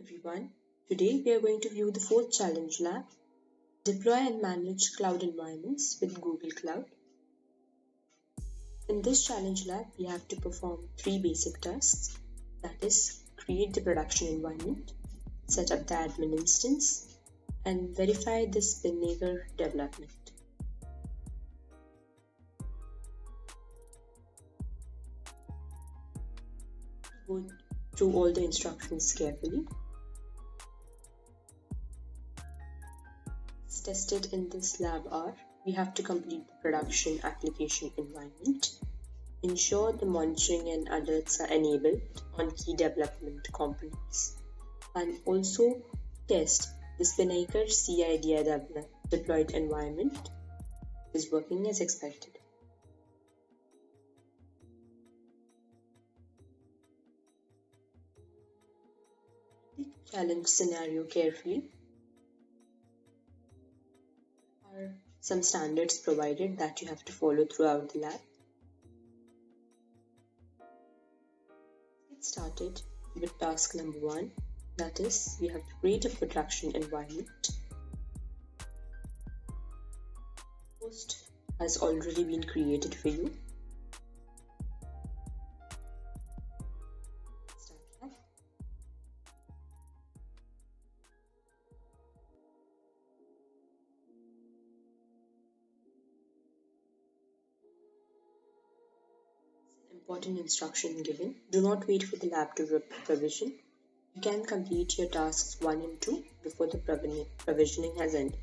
everyone. Today we are going to view the fourth challenge lab, deploy and manage cloud environments with Google Cloud. In this challenge lab, we have to perform three basic tasks, that is, create the production environment, set up the admin instance, and verify the Spinnaker development. Go through all the instructions carefully. Tested in this lab are, we have to complete the production application environment, ensure the monitoring and alerts are enabled on key development components, and also test the Spinnaker CI/CD deployed environment is working as expected. The challenge scenario carefully. Are some standards provided that you have to follow throughout the lab. Get started with task number 1, that is, we have to create a production environment. Host has already been created for you. Start lab. Important instruction given. Do not wait for the lab to provision. You can complete your tasks 1 and 2 before the provisioning has ended.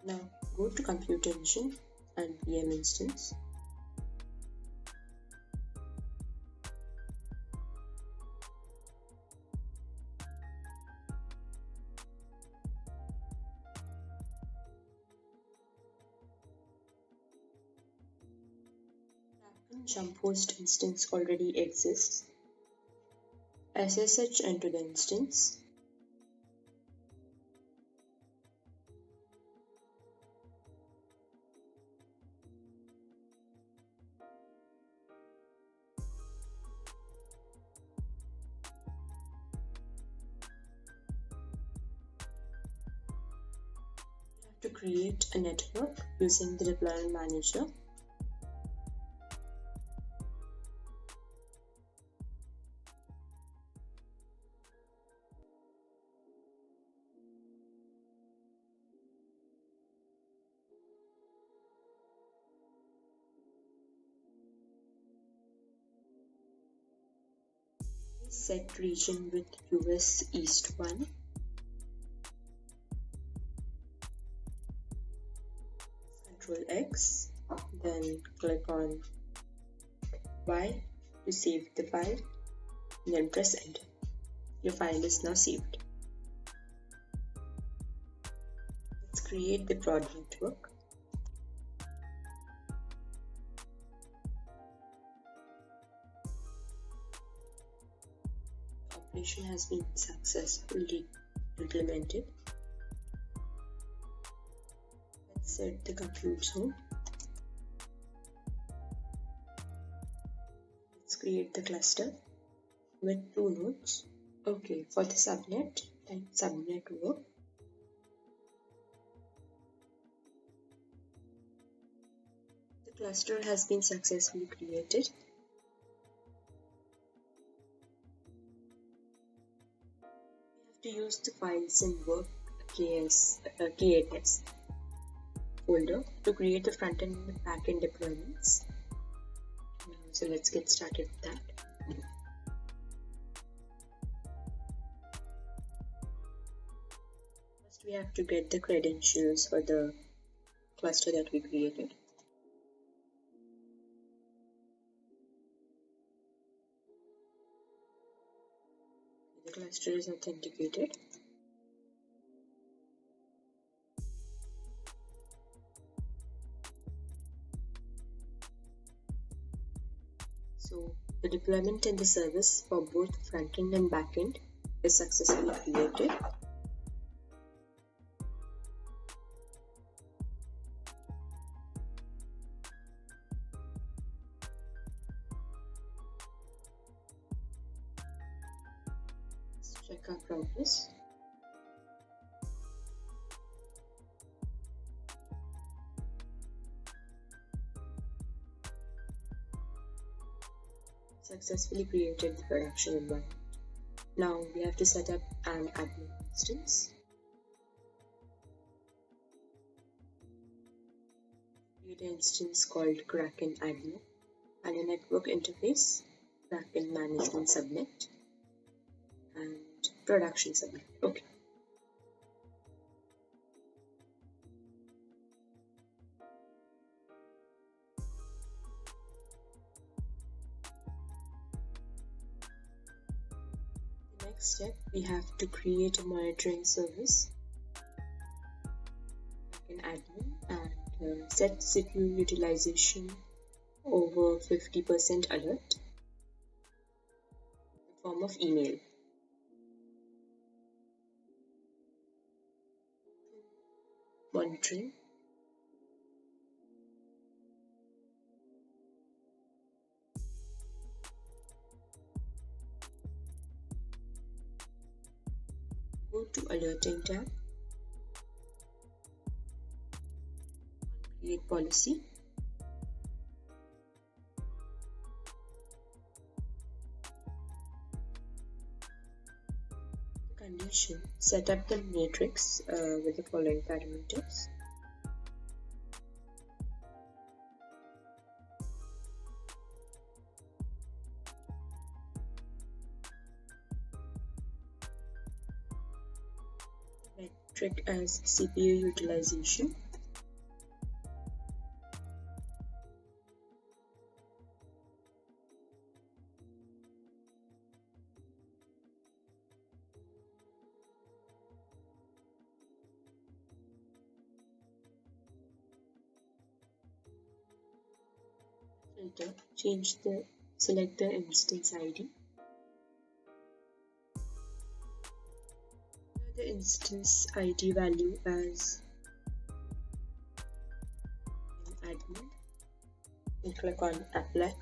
Now go to Compute Engine and VM instance. Jump host instance already exists. SSH into the instance. To create a network using the deployment manager. Set region with US East 1. Control X, then click on Y to save the file, and then press enter. Your file is now saved. Let's create the prod network. The operation has been successfully implemented. Set the compute zone. Let's create the cluster with 2 nodes. Okay, for the subnet, type subnet work. The cluster has been successfully created. We have to use the files in work KATS folder to create the front-end and back-end deployments. So let's get started with that. First we have to get the credentials for the cluster that we created. The cluster is authenticated. The deployment in the service for both front-end and back-end is successfully created. Let's check our progress. Successfully created the production environment. Now we have to set up an admin instance. Create an instance called Kraken admin and a network interface, Kraken management subnet, and production subnet. Okay. Next step, we have to create a monitoring service, like an admin, and set CPU utilization over 50% alert in the form of email. Monitoring. Go to Alerting tab. Create policy. Condition. Set up the matrix with the following parameters. Metric as CPU utilization. Filter. Select the instance ID. The instance ID value as an admin and click on apply.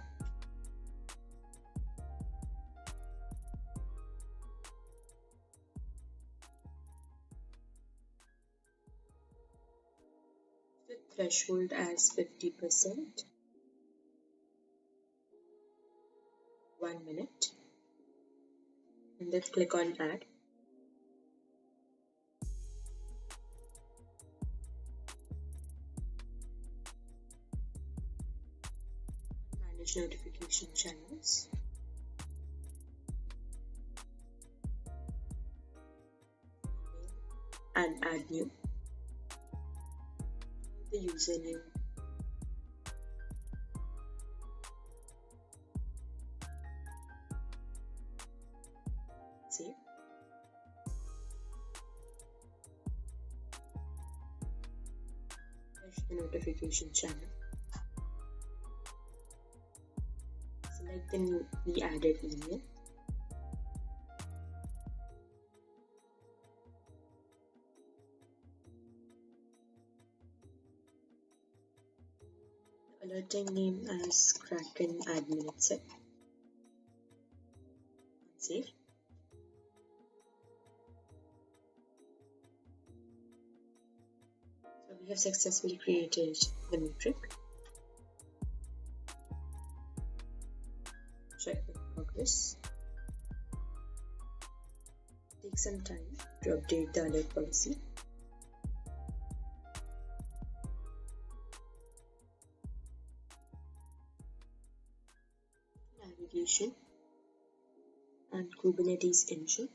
The threshold as 50%. 1 minute, and then click on add. Manage notification channels. And add new. The username. Save. Refresh the notification channel. Select the newly added email. The alerting name as Kraken admin itself. Save. So we have successfully created the metric. Check the progress. Take some time to update the alert policy. Navigation and Kubernetes engine.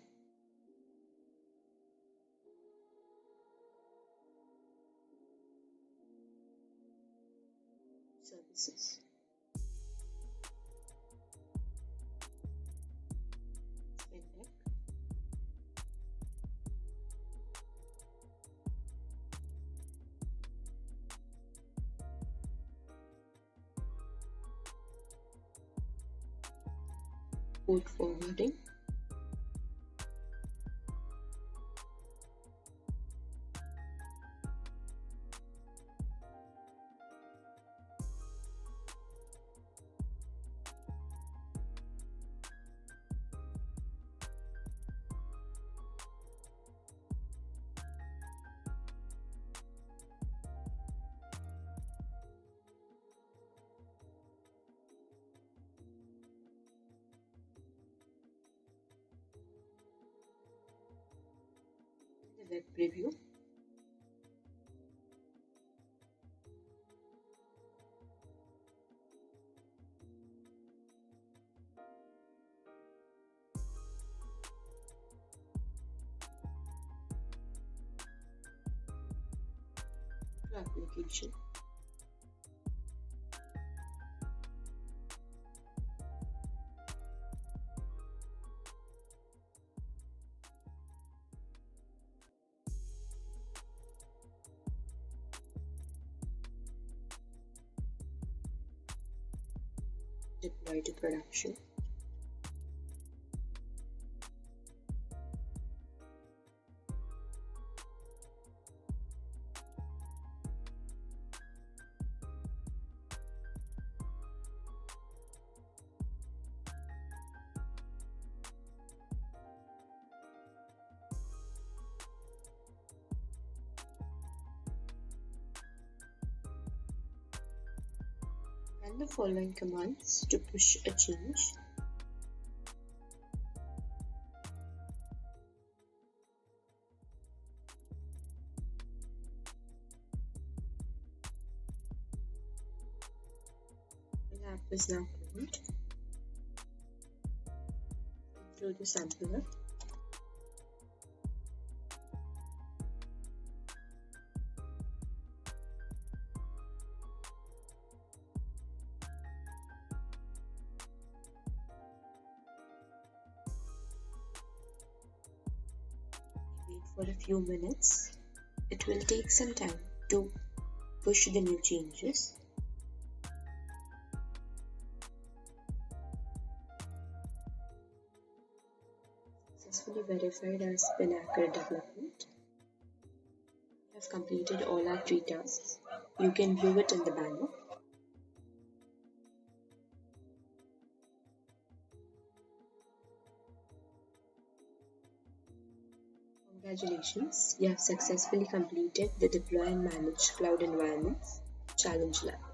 Services. Fintech. code forwarding, the web preview, to application, deploy to production, and the following commands to push a change. The app is now cloned through the sampler. Wait for a few minutes. It will take some time to push the new changes. Successfully verified as Pinnacle Development. We have completed all our 3 tasks. You can view it in the banner. Congratulations, you have successfully completed the Deploy and Manage Cloud Environments Challenge Lab.